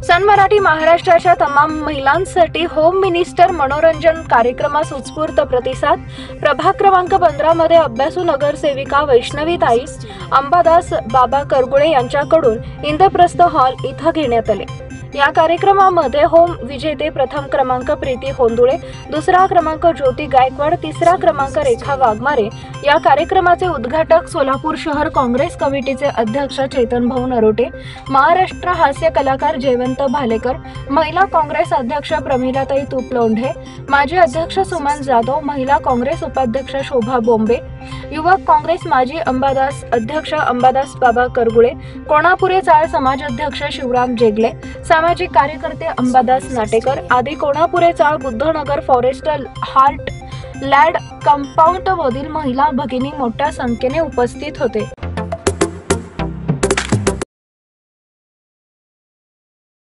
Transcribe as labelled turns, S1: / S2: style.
S1: सन मराठी महाराष्ट्राच्या तमाम महिलांसाठी होम मिनिस्टर मनोरंजन कार्यक्रमास उत्स्फूर्त प्रतिसाद। प्रभाग क्रमांक 15 मध्ये अभ्यासू नगरसेविका वैष्णवीताई अंबादास बाबा करगुळे यांच्याकडून इंद्रप्रस्थ हॉल इथं घेण्यात आले। या कार्यक्रमामध्ये होम विजेते प्रथम क्रमांक प्रीती होंदुळे, दुसरा क्रमांक ज्योती गायकवाड, तिसरा क्रमांक रेखा वाघमारे। या कार्यक्रमाचे उद्घाटक सोलापूर शहर काँग्रेस कमिटीचे अध्यक्ष चेतन भाऊ नरोटे, महाराष्ट्र हास्य कलाकार जयवंत भालेकर, महिला काँग्रेस अध्यक्ष प्रमिलाताई तुपलोंढे, माजी अध्यक्ष सुमन जाधव, महिला काँग्रेस उपाध्यक्ष शोभा बोंबे, युवक काँग्रेस माजी अंबादास अध्यक्ष अंबादास बाबा करगुळे, कोणापुरे चाळ समाज अध्यक्ष शिवराम जेगले, सामाजिक कार्यकर्ते अंबादास नाटेकर आदी कोणापुरे चाळ बुद्धनगर फॉरेस्ट हार्ट लॅड कंपाऊंड मधील महिला भगिनी मोठ्या संख्येने उपस्थित होते।